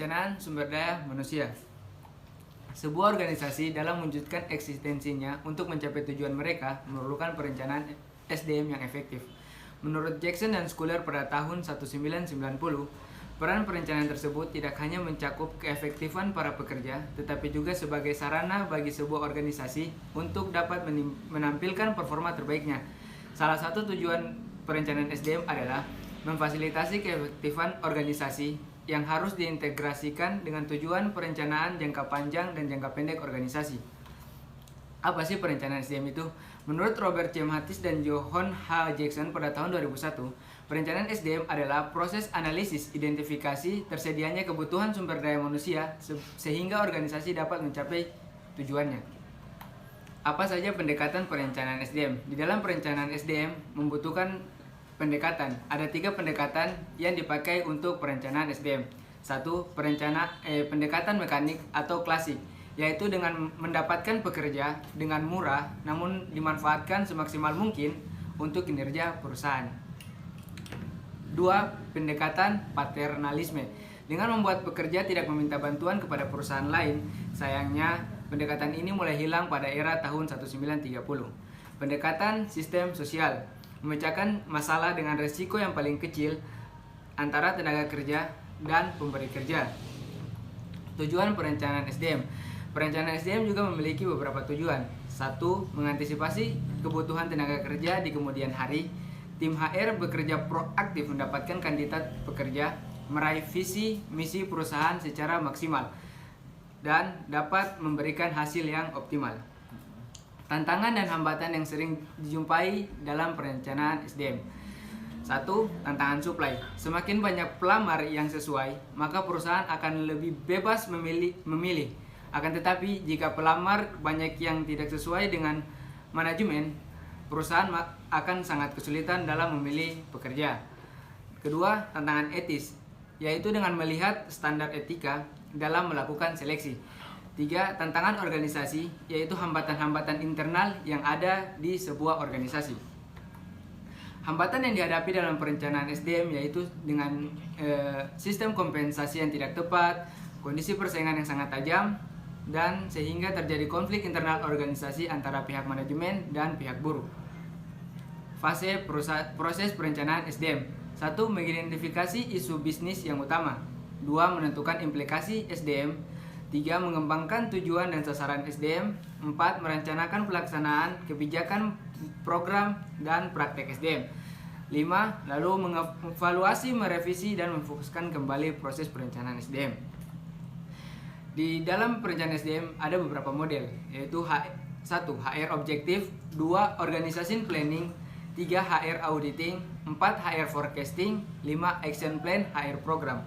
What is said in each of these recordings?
Perencanaan sumber daya manusia. Sebuah organisasi dalam mewujudkan eksistensinya untuk mencapai tujuan mereka memerlukan perencanaan SDM yang efektif. Menurut Jackson dan Schuler pada tahun 1990, peran perencanaan tersebut tidak hanya mencakup keefektifan para pekerja, tetapi juga sebagai sarana bagi sebuah organisasi untuk dapat menampilkan performa terbaiknya. Salah satu tujuan perencanaan SDM adalah memfasilitasi keefektifan organisasi yang harus diintegrasikan dengan tujuan perencanaan jangka panjang dan jangka pendek organisasi. Apa sih perencanaan SDM itu? Menurut Robert C. Mathis dan Johann H. Jackson pada tahun 2001, perencanaan SDM adalah proses analisis identifikasi tersedianya kebutuhan sumber daya manusia sehingga organisasi dapat mencapai tujuannya. Apa saja pendekatan perencanaan SDM? Di dalam perencanaan SDM membutuhkan pendekatan. Ada 3 pendekatan yang dipakai untuk perencanaan SDM. 1. Pendekatan mekanik atau klasik, yaitu dengan mendapatkan pekerja dengan murah namun dimanfaatkan semaksimal mungkin untuk kinerja perusahaan. 2. Pendekatan paternalisme. Dengan membuat pekerja tidak meminta bantuan kepada perusahaan lain. Sayangnya, pendekatan ini mulai hilang pada era tahun 1930. Pendekatan sistem sosial. Memecahkan masalah dengan resiko yang paling kecil antara tenaga kerja dan pemberi kerja. Tujuan perencanaan SDM. Perencanaan SDM juga memiliki beberapa tujuan. 1. Mengantisipasi kebutuhan tenaga kerja di kemudian hari. Tim HR bekerja proaktif mendapatkan kandidat pekerja, meraih visi misi perusahaan secara maksimal, dan dapat memberikan hasil yang optimal. Tantangan dan hambatan yang sering dijumpai dalam perencanaan SDM. 1. Tantangan supply. Semakin banyak pelamar yang sesuai, maka perusahaan akan lebih bebas memilih. Akan tetapi, jika pelamar banyak yang tidak sesuai dengan manajemen, perusahaan akan sangat kesulitan dalam memilih pekerja. Kedua, tantangan etis, yaitu dengan melihat standar etika dalam melakukan seleksi. 3. Tantangan organisasi, yaitu hambatan-hambatan internal yang ada di sebuah organisasi. Hambatan yang dihadapi dalam perencanaan SDM yaitu dengan sistem kompensasi yang tidak tepat, kondisi persaingan yang sangat tajam, dan sehingga terjadi konflik internal organisasi antara pihak manajemen dan pihak buruh. Fase proses perencanaan SDM. 1. Mengidentifikasi isu bisnis yang utama. 2. Menentukan implikasi SDM. 3. Mengembangkan tujuan dan sasaran SDM. 4. Merencanakan pelaksanaan kebijakan program dan praktek SDM. 5. Lalu mengevaluasi, merevisi, dan memfokuskan kembali proses perencanaan SDM. Di dalam perencanaan SDM ada beberapa model, yaitu 1. HR objektif, 2. Organization planning, 3. HR auditing, 4. HR forecasting, 5. Action plan HR program.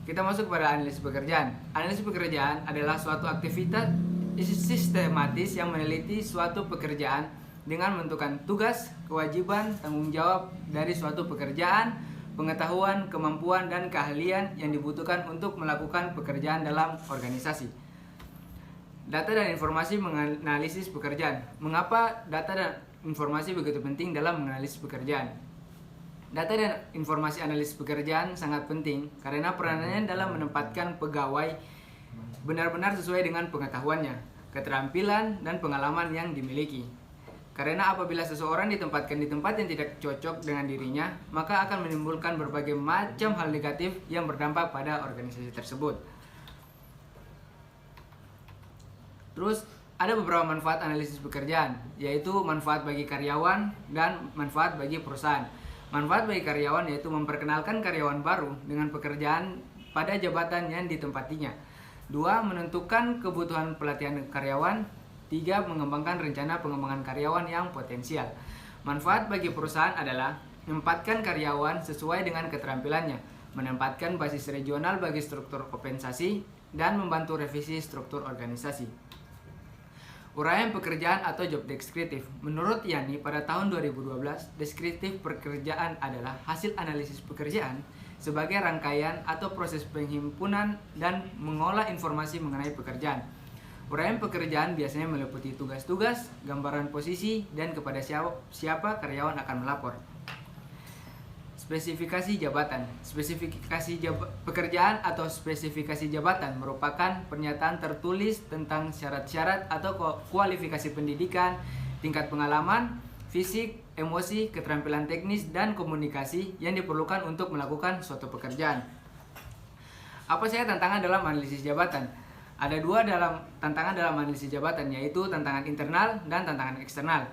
Kita masuk pada analisis pekerjaan. Analisis pekerjaan adalah suatu aktivitas sistematis yang meneliti suatu pekerjaan dengan menentukan tugas, kewajiban, tanggung jawab dari suatu pekerjaan, pengetahuan, kemampuan, dan keahlian yang dibutuhkan untuk melakukan pekerjaan dalam organisasi. Data dan informasi menganalisis pekerjaan. Mengapa data dan informasi begitu penting dalam menganalisis pekerjaan? Data dan informasi analisis pekerjaan sangat penting karena peranannya dalam menempatkan pegawai benar-benar sesuai dengan pengetahuannya, keterampilan, dan pengalaman yang dimiliki. Karena apabila seseorang ditempatkan di tempat yang tidak cocok dengan dirinya, maka akan menimbulkan berbagai macam hal negatif yang berdampak pada organisasi tersebut. Terus ada beberapa manfaat analisis pekerjaan, yaitu manfaat bagi karyawan dan manfaat bagi perusahaan. Manfaat bagi karyawan yaitu memperkenalkan karyawan baru dengan pekerjaan pada jabatan yang ditempatinya. 2. Menentukan kebutuhan pelatihan karyawan. 3. Mengembangkan rencana pengembangan karyawan yang potensial. Manfaat bagi perusahaan adalah menempatkan karyawan sesuai dengan keterampilannya, menempatkan basis regional bagi struktur kompensasi, dan membantu revisi struktur organisasi. Uraian pekerjaan atau job descriptive. Menurut Yani pada tahun 2012, deskriptif pekerjaan adalah hasil analisis pekerjaan sebagai rangkaian atau proses penghimpunan dan mengolah informasi mengenai pekerjaan. Uraian pekerjaan biasanya meliputi tugas-tugas, gambaran posisi, dan kepada siapa karyawan akan melapor. Spesifikasi jabatan. Pekerjaan atau spesifikasi jabatan merupakan pernyataan tertulis tentang syarat-syarat atau kualifikasi pendidikan, tingkat pengalaman, fisik, emosi, keterampilan teknis, dan komunikasi yang diperlukan untuk melakukan suatu pekerjaan. Apa saja tantangan dalam analisis jabatan? Ada dua tantangan dalam analisis jabatan, yaitu tantangan internal dan tantangan eksternal.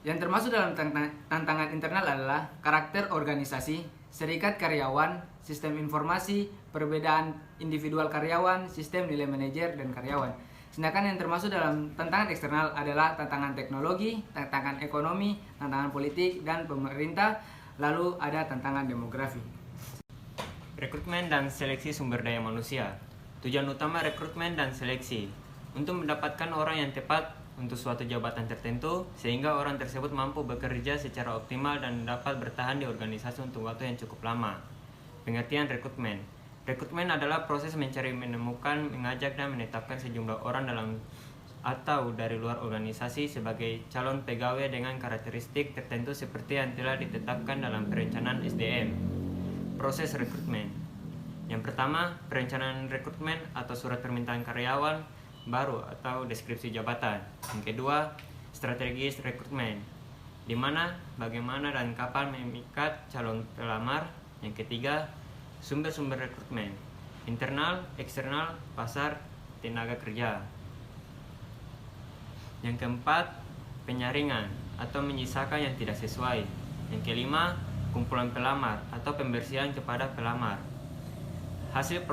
Yang termasuk dalam tantangan internal adalah karakter organisasi, serikat karyawan, sistem informasi, perbedaan individual karyawan, sistem nilai manajer dan karyawan. Sedangkan yang termasuk dalam tantangan eksternal adalah tantangan teknologi, tantangan ekonomi, tantangan politik dan pemerintah, lalu ada tantangan demografi. Rekrutmen dan seleksi sumber daya manusia. Tujuan utama rekrutmen dan seleksi untuk mendapatkan orang yang tepat untuk suatu jabatan tertentu, sehingga orang tersebut mampu bekerja secara optimal dan dapat bertahan di organisasi untuk waktu yang cukup lama. Pengertian rekrutmen. Rekrutmen adalah proses mencari, menemukan, mengajak, dan menetapkan sejumlah orang dalam atau dari luar organisasi sebagai calon pegawai dengan karakteristik tertentu seperti yang telah ditetapkan dalam perencanaan SDM. Proses rekrutmen. Yang pertama, perencanaan rekrutmen atau surat permintaan karyawan baru atau deskripsi jabatan. Yang kedua, strategis rekrutmen, di mana, bagaimana, dan kapan memikat calon pelamar. Yang ketiga, sumber-sumber rekrutmen, internal, eksternal, pasar, tenaga kerja. Yang keempat, penyaringan atau menyisakan yang tidak sesuai. Yang kelima, kumpulan pelamar atau pembersihan kepada pelamar. Hasil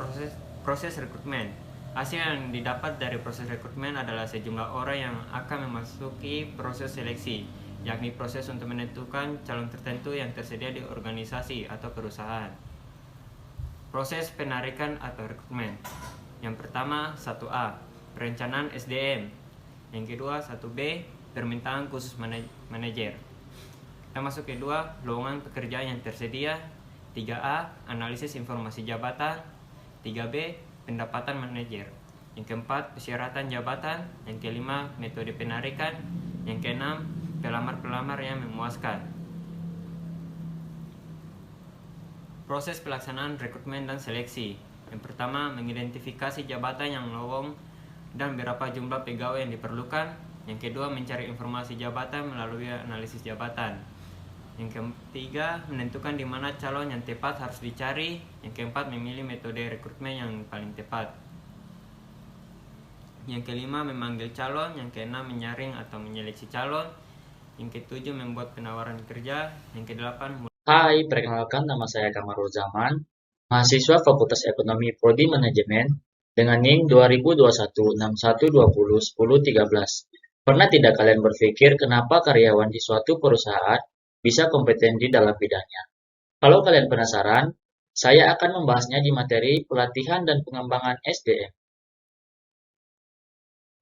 proses rekrutmen. Hasil yang didapat dari proses rekrutmen adalah sejumlah orang yang akan memasuki proses seleksi, yakni proses untuk menentukan calon tertentu yang tersedia di organisasi atau perusahaan. Proses penarikan atau rekrutmen. Yang pertama, 1A, perencanaan SDM. Yang kedua, 1B, permintaan khusus manajer. Kita masuk kedua, lowongan pekerjaan yang tersedia. 3A, analisis informasi jabatan. 3B, pendapatan manajer. Yang keempat, persyaratan jabatan. Yang kelima, metode penarikan. Yang keenam, pelamar-pelamar yang memuaskan. Proses pelaksanaan rekrutmen dan seleksi. Yang pertama, mengidentifikasi jabatan yang lowong dan berapa jumlah pegawai yang diperlukan. Yang kedua, mencari informasi jabatan melalui analisis jabatan. Yang ketiga, menentukan di mana calon yang tepat harus dicari. Yang keempat, memilih metode rekrutmen yang paling tepat. Yang kelima, memanggil calon. Yang keenam, menyaring atau menyeleksi calon. Yang ketujuh, membuat penawaran kerja. Yang kedelapan, Hai, perkenalkan nama saya Kamarul Zaman, mahasiswa Fakultas Ekonomi Prodi Manajemen dengan NIM 202161201013. Pernah tidak kalian berpikir kenapa karyawan di suatu perusahaan bisa kompeten di dalam bidangnya? Kalau kalian penasaran, saya akan membahasnya di materi pelatihan dan pengembangan SDM.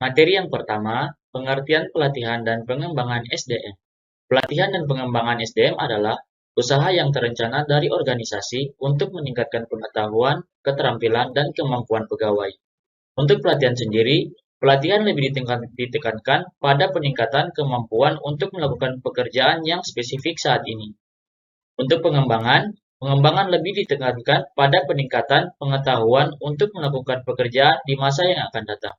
Materi yang pertama, pengertian pelatihan dan pengembangan SDM. Pelatihan dan pengembangan SDM adalah usaha yang terencana dari organisasi untuk meningkatkan pengetahuan, keterampilan, dan kemampuan pegawai. Untuk pelatihan sendiri, pelatihan lebih ditekankan pada peningkatan kemampuan untuk melakukan pekerjaan yang spesifik saat ini. Untuk pengembangan lebih ditekankan pada peningkatan pengetahuan untuk melakukan pekerjaan di masa yang akan datang.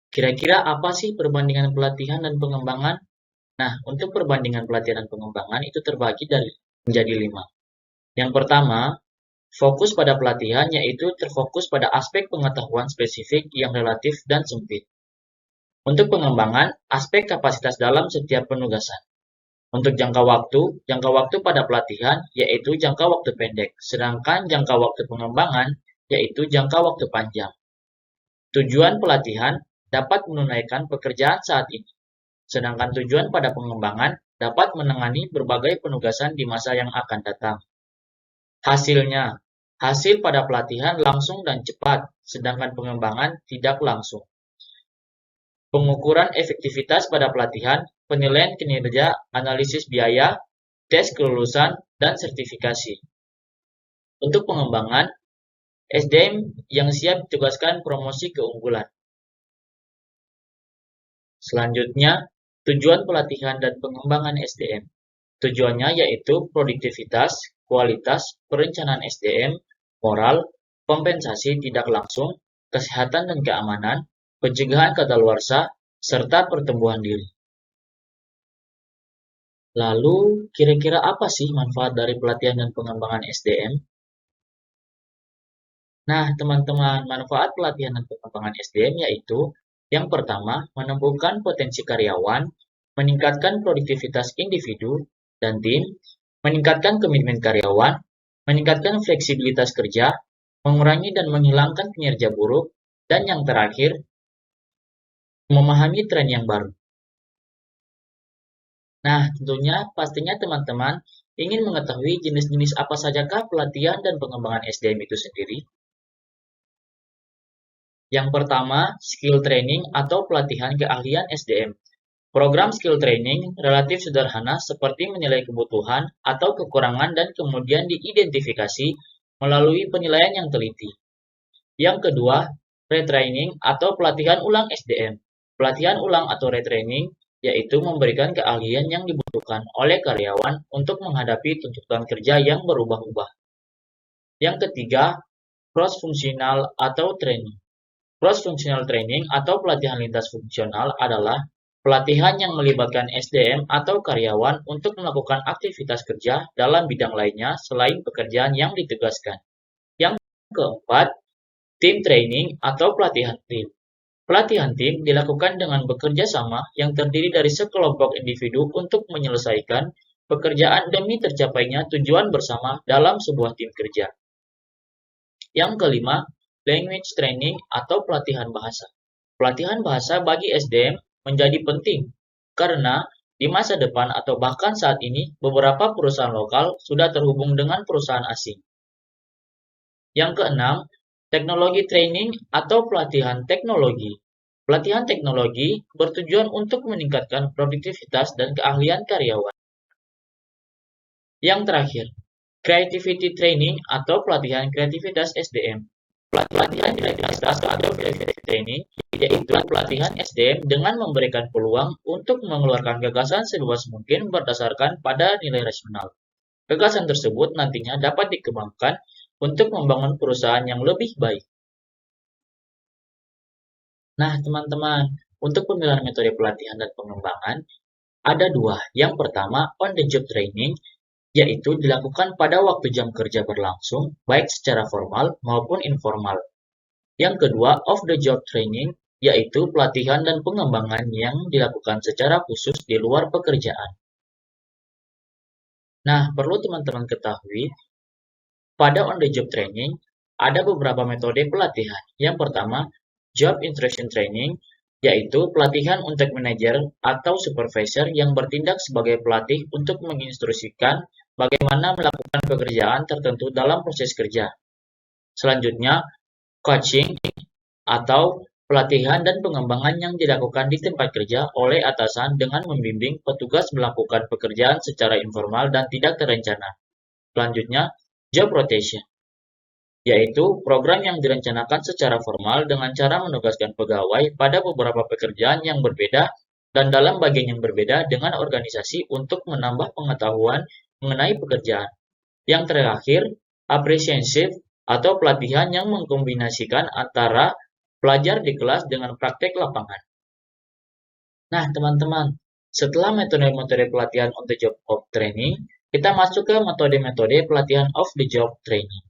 Kira-kira apa sih perbandingan pelatihan dan pengembangan? Nah, untuk perbandingan pelatihan dan pengembangan itu terbagi menjadi 5. Yang pertama, fokus pada pelatihan yaitu terfokus pada aspek pengetahuan spesifik yang relatif dan sempit. Untuk pengembangan, aspek kapasitas dalam setiap penugasan. Untuk jangka waktu pada pelatihan yaitu jangka waktu pendek, sedangkan jangka waktu pengembangan yaitu jangka waktu panjang. Tujuan pelatihan dapat menunaikan pekerjaan saat ini, sedangkan tujuan pada pengembangan dapat menangani berbagai penugasan di masa yang akan datang. Hasilnya, hasil pada pelatihan langsung dan cepat, sedangkan pengembangan tidak langsung. Pengukuran efektivitas pada pelatihan, penilaian kinerja, analisis biaya, tes kelulusan, dan sertifikasi. Untuk pengembangan, SDM yang siap ditugaskan promosi keunggulan. Selanjutnya, tujuan pelatihan dan pengembangan SDM. Tujuannya yaitu produktivitas, kualitas, perencanaan SDM, moral, kompensasi tidak langsung, kesehatan dan keamanan, pencegahan kadaluarsa, serta pertumbuhan diri. Lalu, kira-kira apa sih manfaat dari pelatihan dan pengembangan SDM? Nah, teman-teman, manfaat pelatihan dan pengembangan SDM yaitu yang pertama, menumbuhkan potensi karyawan, meningkatkan produktivitas individu dan tim, meningkatkan komitmen karyawan, meningkatkan fleksibilitas kerja, mengurangi dan menghilangkan kinerja buruk, dan yang terakhir, memahami tren yang baru. Nah, tentunya pastinya teman-teman ingin mengetahui jenis-jenis apa sajakah pelatihan dan pengembangan SDM itu sendiri. Yang pertama, skill training atau pelatihan keahlian SDM. Program skill training relatif sederhana seperti menilai kebutuhan atau kekurangan dan kemudian diidentifikasi melalui penilaian yang teliti. Yang kedua, retraining atau pelatihan ulang SDM. Pelatihan ulang atau retraining yaitu memberikan keahlian yang dibutuhkan oleh karyawan untuk menghadapi tuntutan kerja yang berubah-ubah. Yang ketiga, cross-functional atau training. Cross-functional training atau pelatihan lintas fungsional adalah pelatihan yang melibatkan SDM atau karyawan untuk melakukan aktivitas kerja dalam bidang lainnya selain pekerjaan yang ditugaskan. Yang keempat, team training atau pelatihan tim. Pelatihan tim dilakukan dengan bekerja sama yang terdiri dari sekelompok individu untuk menyelesaikan pekerjaan demi tercapainya tujuan bersama dalam sebuah tim kerja. Yang kelima, language training atau pelatihan bahasa. Pelatihan bahasa bagi SDM menjadi penting karena di masa depan atau bahkan saat ini beberapa perusahaan lokal sudah terhubung dengan perusahaan asing. Yang keenam, teknologi training atau pelatihan teknologi. Pelatihan teknologi bertujuan untuk meningkatkan produktivitas dan keahlian karyawan. Yang terakhir, creativity training atau pelatihan kreativitas SDM. Pelatihan kreativitas atau creativity training yaitu pelatihan SDM dengan memberikan peluang untuk mengeluarkan gagasan seluas mungkin berdasarkan pada nilai rasional. Gagasan tersebut nantinya dapat dikembangkan untuk membangun perusahaan yang lebih baik. Nah, teman-teman, untuk pemilihan metode pelatihan dan pengembangan, ada dua. Yang pertama, on-the-job training, yaitu dilakukan pada waktu jam kerja berlangsung, baik secara formal maupun informal. Yang kedua, off-the-job training, yaitu pelatihan dan pengembangan yang dilakukan secara khusus di luar pekerjaan. Nah, perlu teman-teman ketahui, pada on-the-job training, ada beberapa metode pelatihan. Yang pertama, job instruction training, yaitu pelatihan untuk manajer atau supervisor yang bertindak sebagai pelatih untuk menginstruksikan bagaimana melakukan pekerjaan tertentu dalam proses kerja. Selanjutnya, coaching atau pelatihan dan pengembangan yang dilakukan di tempat kerja oleh atasan dengan membimbing petugas melakukan pekerjaan secara informal dan tidak terencana. Selanjutnya, job rotation, yaitu program yang direncanakan secara formal dengan cara menugaskan pegawai pada beberapa pekerjaan yang berbeda dan dalam bagian yang berbeda dengan organisasi untuk menambah pengetahuan mengenai pekerjaan. Yang terakhir, appreciative atau pelatihan yang mengkombinasikan antara pelajar di kelas dengan praktek lapangan. Nah, teman-teman, setelah metode-metode pelatihan on the job of training, kita masuk ke metode-metode pelatihan off the job training.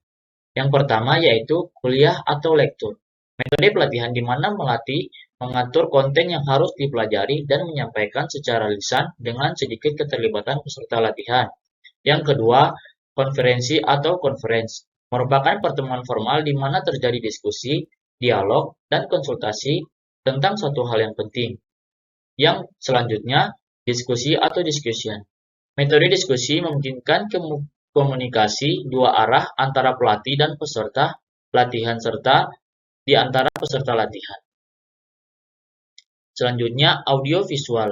Yang pertama yaitu kuliah atau lektur. Metode pelatihan di mana melatih mengatur konten yang harus dipelajari dan menyampaikan secara lisan dengan sedikit keterlibatan peserta latihan. Yang kedua, konferensi atau conference. Merupakan pertemuan formal di mana terjadi diskusi, dialog, dan konsultasi tentang suatu hal yang penting. Yang selanjutnya, diskusi atau discussion. Metode diskusi memungkinkan komunikasi dua arah antara pelatih dan peserta latihan serta di antara peserta latihan. Selanjutnya, audio visual.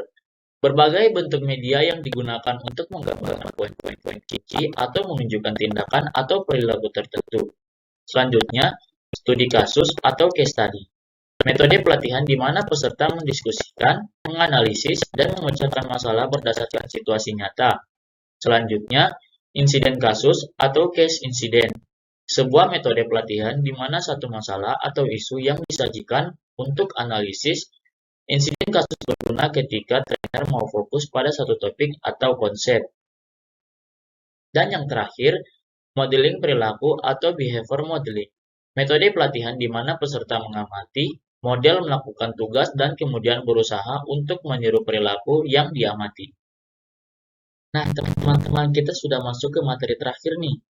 Berbagai bentuk media yang digunakan untuk menggambarkan poin-poin kunci atau menunjukkan tindakan atau perilaku tertentu. Selanjutnya, studi kasus atau case study. Metode pelatihan di mana peserta mendiskusikan, menganalisis, dan memecahkan masalah berdasarkan situasi nyata. Selanjutnya, insiden kasus atau case incident. Sebuah metode pelatihan di mana satu masalah atau isu yang disajikan untuk analisis. Insiden kasus berguna ketika trainer mau fokus pada satu topik atau konsep. Dan yang terakhir, modeling perilaku atau behavior modeling. Metode pelatihan di mana peserta mengamati, model melakukan tugas dan kemudian berusaha untuk meniru perilaku yang diamati. Nah, teman-teman, kita sudah masuk ke materi terakhir nih,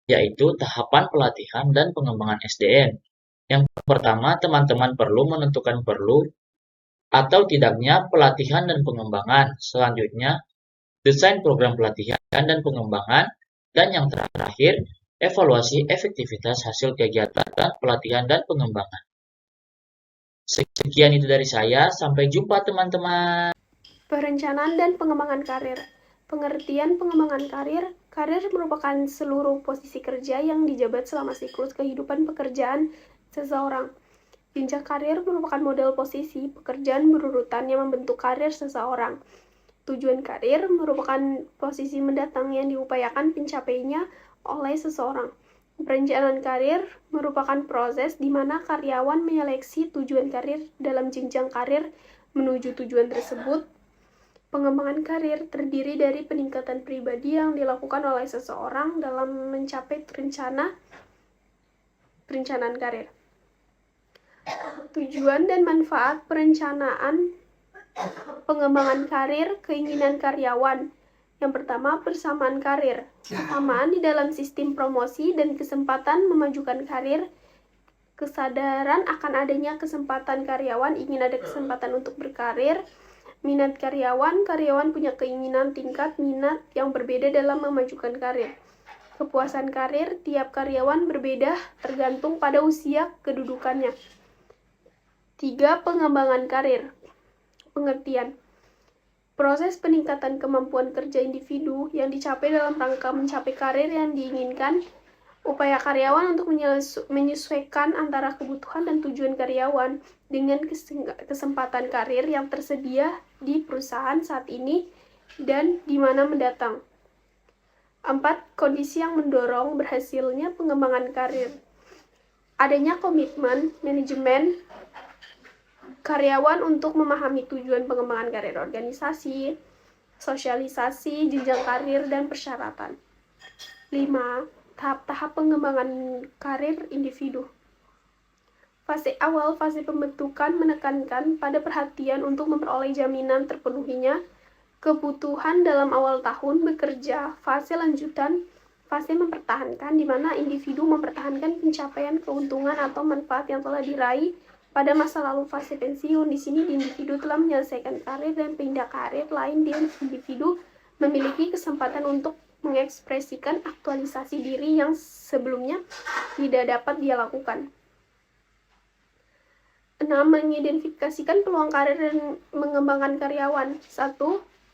yaitu tahapan pelatihan dan pengembangan SDM. Yang pertama, teman-teman perlu menentukan perlu atau tidaknya pelatihan dan pengembangan. Selanjutnya, desain program pelatihan dan pengembangan. Dan yang terakhir, evaluasi efektivitas hasil kegiatan pelatihan dan pengembangan. Sekian itu dari saya, sampai jumpa teman-teman. Perencanaan dan pengembangan karir. Pengertian pengembangan karir. Karir merupakan seluruh posisi kerja yang dijabat selama siklus kehidupan pekerjaan seseorang. Jenjang karir merupakan model posisi pekerjaan berurutan yang membentuk karir seseorang. Tujuan karir merupakan posisi mendatang yang diupayakan pencapaiannya oleh seseorang. Perencanaan karir merupakan proses di mana karyawan menyeleksi tujuan karir dalam jenjang karir menuju tujuan tersebut. Pengembangan karir terdiri dari peningkatan pribadi yang dilakukan oleh seseorang dalam mencapai perencanaan karir. Tujuan dan manfaat perencanaan pengembangan karir, keinginan karyawan. Yang pertama, persamaan karir. Persamaan di dalam sistem promosi dan kesempatan memajukan karir. Kesadaran akan adanya kesempatan karyawan, ingin ada kesempatan untuk berkarir. Minat karyawan punya keinginan tingkat minat yang berbeda dalam memajukan karir. Kepuasan karir, tiap karyawan berbeda tergantung pada usia kedudukannya. 3. Pengembangan karir. Pengertian. Proses peningkatan kemampuan kerja individu yang dicapai dalam rangka mencapai karir yang diinginkan. Upaya karyawan untuk menyesuaikan antara kebutuhan dan tujuan karyawan dengan kesempatan karir yang tersedia di perusahaan saat ini dan di mana mendatang. 4. Kondisi yang mendorong berhasilnya pengembangan karir. Adanya komitmen manajemen karyawan untuk memahami tujuan pengembangan karir organisasi, sosialisasi, jenjang karir, dan persyaratan. 5. Tahap-tahap pengembangan karir individu. Fase awal, fase pembentukan menekankan pada perhatian untuk memperoleh jaminan terpenuhinya kebutuhan dalam awal tahun bekerja. Fase lanjutan, fase mempertahankan, di mana individu mempertahankan pencapaian keuntungan atau manfaat yang telah diraih pada masa lalu. Fase pensiun, di sini individu telah menyelesaikan karir dan pindah karir lain, dan individu memiliki kesempatan untuk mengekspresikan aktualisasi diri yang sebelumnya tidak dapat dia lakukan. 6. Mengidentifikasikan peluang karir dan mengembangkan karyawan. 1.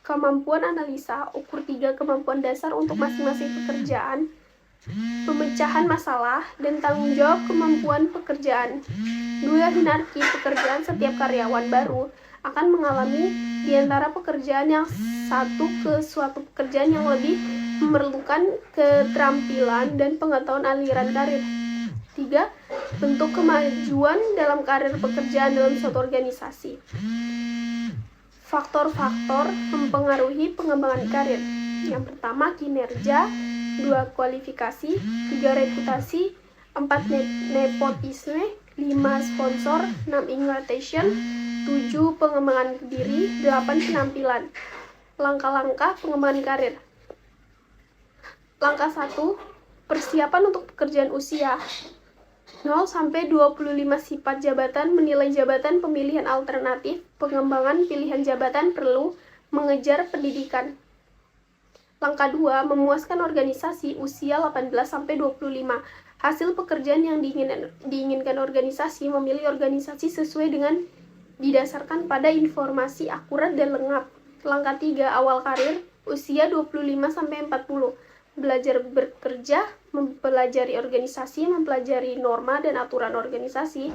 Kemampuan analisa, ukur 3 kemampuan dasar untuk masing-masing pekerjaan, pemecahan masalah, dan tanggung jawab kemampuan pekerjaan. 2. Hierarki pekerjaan, setiap karyawan baru akan mengalami di antara pekerjaan yang satu ke suatu pekerjaan yang lebih memerlukan keterampilan dan pengetahuan aliran karir. 3. Bentuk kemajuan dalam karir pekerjaan dalam suatu organisasi. Faktor-faktor mempengaruhi pengembangan karir. Yang pertama, kinerja. 2. Kualifikasi. 3. Reputasi. 4. Nepotisme. 5. Sponsor. 6. Invitation. 7. Pengembangan diri. 8. Penampilan. Langkah-langkah pengembangan karir. Langkah 1. Persiapan untuk pekerjaan usia. 0-25 sifat jabatan, menilai jabatan, pemilihan alternatif, pengembangan pilihan jabatan perlu, mengejar pendidikan. Langkah 2. Memuaskan organisasi, usia 18-25. Hasil pekerjaan yang diinginkan organisasi, memilih organisasi sesuai dengan didasarkan pada informasi akurat dan lengkap. Langkah 3. Awal karir, usia 25-40. Belajar bekerja, mempelajari organisasi, mempelajari norma dan aturan organisasi.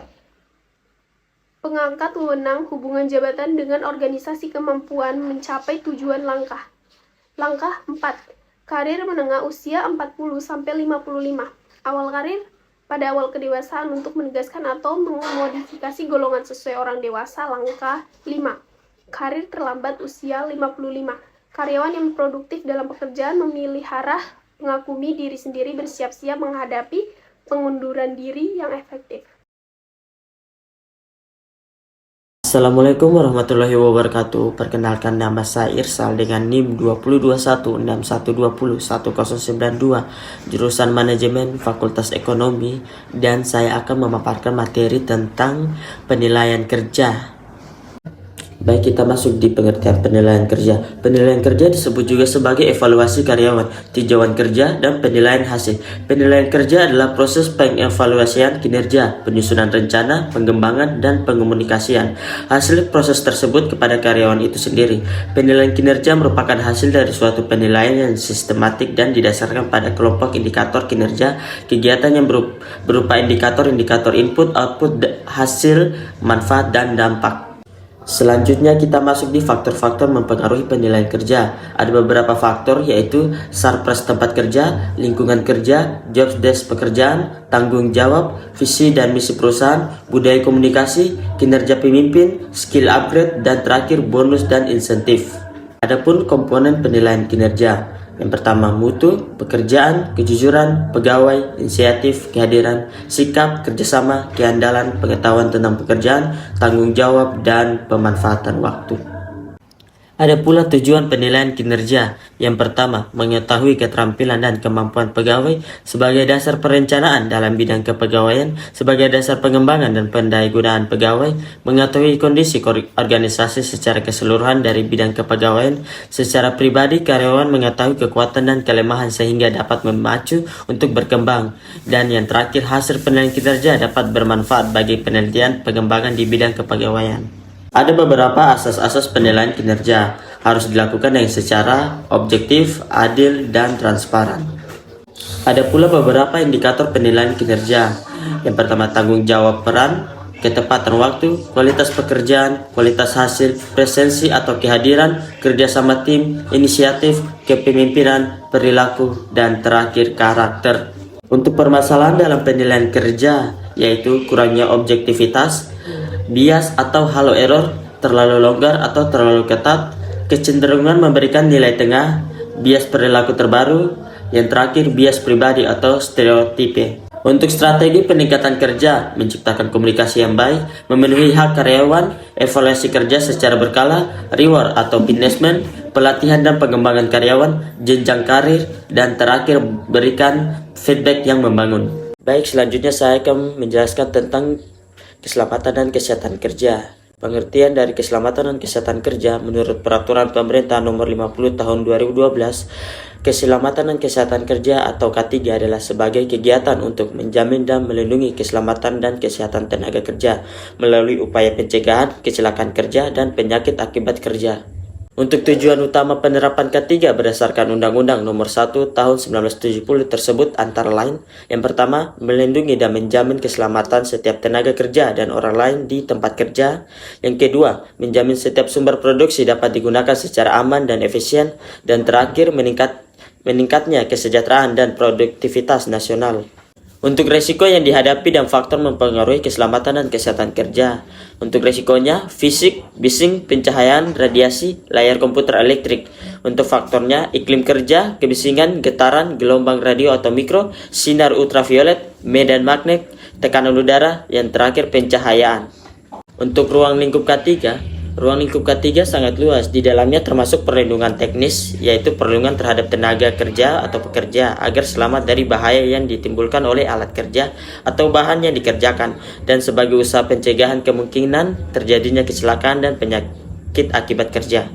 Pengangkat wewenang, hubungan jabatan dengan organisasi, kemampuan mencapai tujuan langkah. Langkah 4. Karir menengah usia 40-55. Awal karir pada awal kedewasaan untuk menegaskan atau memodifikasi golongan sesuai orang dewasa. Langkah 5. Karir terlambat usia 55. Karyawan yang produktif dalam pekerjaan memelihara mengagumi diri sendiri, bersiap-siap menghadapi pengunduran diri yang efektif. Assalamualaikum warahmatullahi wabarakatuh. Perkenalkan, nama saya Irsal dengan NIM 202161201092, jurusan Manajemen Fakultas Ekonomi, dan saya akan memaparkan materi tentang penilaian kerja. Baik, kita masuk di pengertian penilaian kerja. Penilaian kerja disebut juga sebagai evaluasi karyawan, tinjauan kerja, dan penilaian hasil. Penilaian kerja adalah proses pengevaluasian kinerja, penyusunan rencana, pengembangan, dan pengomunikasian hasil proses tersebut kepada karyawan itu sendiri. Penilaian kinerja merupakan hasil dari suatu penilaian yang sistematik dan didasarkan pada kelompok indikator kinerja kegiatan yang berupa indikator-indikator input, output, hasil, manfaat, dan dampak. Selanjutnya kita masuk di faktor-faktor mempengaruhi penilaian kerja. Ada beberapa faktor, yaitu sarpras tempat kerja, lingkungan kerja, job desk pekerjaan, tanggung jawab, visi dan misi perusahaan, budaya komunikasi, kinerja pemimpin, skill upgrade, dan terakhir bonus dan insentif. Adapun komponen penilaian kinerja. Yang pertama, mutu, pekerjaan, kejujuran, pegawai, inisiatif, kehadiran, sikap, kerjasama, keandalan, pengetahuan tentang pekerjaan, tanggung jawab, dan pemanfaatan waktu. Ada pula tujuan penilaian kinerja. Yang pertama, mengetahui keterampilan dan kemampuan pegawai sebagai dasar perencanaan dalam bidang kepegawaian, sebagai dasar pengembangan dan pendayagunaan pegawai, mengetahui kondisi organisasi secara keseluruhan dari bidang kepegawaian. Secara pribadi, karyawan mengetahui kekuatan dan kelemahan sehingga dapat memacu untuk berkembang. Dan yang terakhir, hasil penilaian kinerja dapat bermanfaat bagi penelitian pengembangan di bidang kepegawaian. Ada beberapa asas-asas penilaian kinerja, harus dilakukan dengan secara objektif, adil, dan transparan. Ada pula beberapa indikator penilaian kinerja. Yang pertama, tanggung jawab peran, ketepatan waktu, kualitas pekerjaan, kualitas hasil, presensi atau kehadiran, kerjasama tim, inisiatif, kepemimpinan, perilaku, dan terakhir karakter. Untuk permasalahan dalam penilaian kerja, yaitu kurangnya objektivitas, bias atau halo error, terlalu longgar atau terlalu ketat, kecenderungan memberikan nilai tengah, bias perilaku terbaru, yang terakhir bias pribadi atau stereotipe. Untuk strategi peningkatan kerja, menciptakan komunikasi yang baik, memenuhi hak karyawan, evaluasi kerja secara berkala, reward atau punishment, pelatihan dan pengembangan karyawan, jenjang karir, dan terakhir berikan feedback yang membangun. Baik, selanjutnya saya akan menjelaskan tentang keselamatan dan kesehatan kerja. Pengertian dari keselamatan dan kesehatan kerja menurut Peraturan Pemerintah Nomor 50 Tahun 2012, keselamatan dan kesehatan kerja atau K3 adalah sebagai kegiatan untuk menjamin dan melindungi keselamatan dan kesehatan tenaga kerja melalui upaya pencegahan kecelakaan kerja dan penyakit akibat kerja. Untuk tujuan utama penerapan K3 berdasarkan Undang-Undang Nomor 1 Tahun 1970 tersebut antara lain, yang pertama, melindungi dan menjamin keselamatan setiap tenaga kerja dan orang lain di tempat kerja. Yang kedua, menjamin setiap sumber produksi dapat digunakan secara aman dan efisien. Dan terakhir, meningkatnya kesejahteraan dan produktivitas nasional. Untuk resiko yang dihadapi dan faktor mempengaruhi keselamatan dan kesehatan kerja. Untuk resikonya, fisik, bising, pencahayaan, radiasi, layar komputer elektrik. Untuk faktornya, iklim kerja, kebisingan, getaran, gelombang radio atau mikro, sinar ultraviolet, medan magnet, tekanan udara, yang terakhir pencahayaan. Untuk ruang lingkup K3, ruang lingkup K3 sangat luas. Di dalamnya termasuk perlindungan teknis, yaitu perlindungan terhadap tenaga kerja atau pekerja agar selamat dari bahaya yang ditimbulkan oleh alat kerja atau bahan yang dikerjakan, dan sebagai usaha pencegahan kemungkinan terjadinya kecelakaan dan penyakit akibat kerja.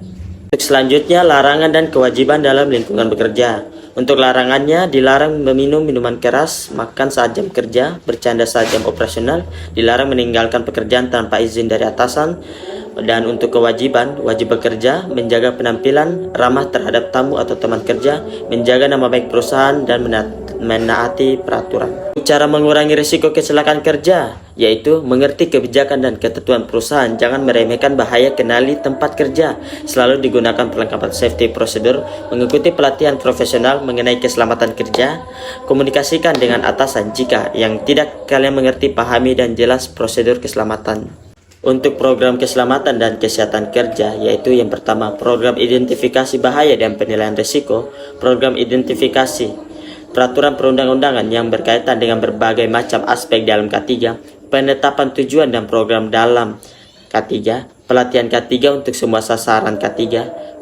Untuk selanjutnya, larangan dan kewajiban dalam lingkungan bekerja. Untuk larangannya, dilarang meminum minuman keras, makan saat jam kerja, bercanda saat jam operasional, dilarang meninggalkan pekerjaan tanpa izin dari atasan, Dan untuk kewajiban, wajib bekerja, menjaga penampilan, ramah terhadap tamu atau teman kerja, menjaga nama baik perusahaan, dan menaati peraturan. Cara mengurangi risiko kecelakaan kerja, yaitu mengerti kebijakan dan ketentuan perusahaan, jangan meremehkan bahaya, kenali tempat kerja, selalu digunakan perlengkapan safety prosedur, mengikuti pelatihan profesional mengenai keselamatan kerja, komunikasikan dengan atasan jika yang tidak kalian mengerti, pahami dan jelas prosedur keselamatan. Untuk program keselamatan dan kesehatan kerja, yaitu yang pertama, program identifikasi bahaya dan penilaian risiko, program identifikasi peraturan perundang-undangan yang berkaitan dengan berbagai macam aspek dalam K3, penetapan tujuan dan program dalam K3, pelatihan K3 untuk semua sasaran K3,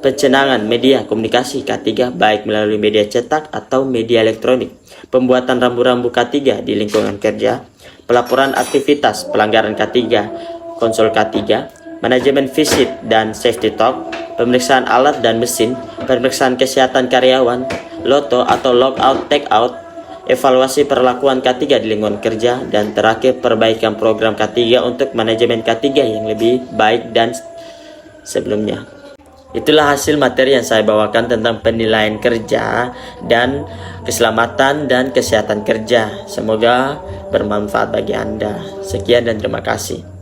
pencenangan media komunikasi K3 baik melalui media cetak atau media elektronik, pembuatan rambu-rambu K3 di lingkungan kerja, pelaporan aktivitas pelanggaran K3, konsol K3, manajemen visit dan safety talk, pemeriksaan alat dan mesin, pemeriksaan kesehatan karyawan, loto atau logout take-out, evaluasi perlakuan K3 di lingkungan kerja, dan terakhir perbaikan program K3 untuk manajemen K3 yang lebih baik dan sebelumnya. Itulah hasil materi yang saya bawakan tentang penilaian kerja dan keselamatan dan kesehatan kerja. Semoga bermanfaat bagi Anda. Sekian dan terima kasih.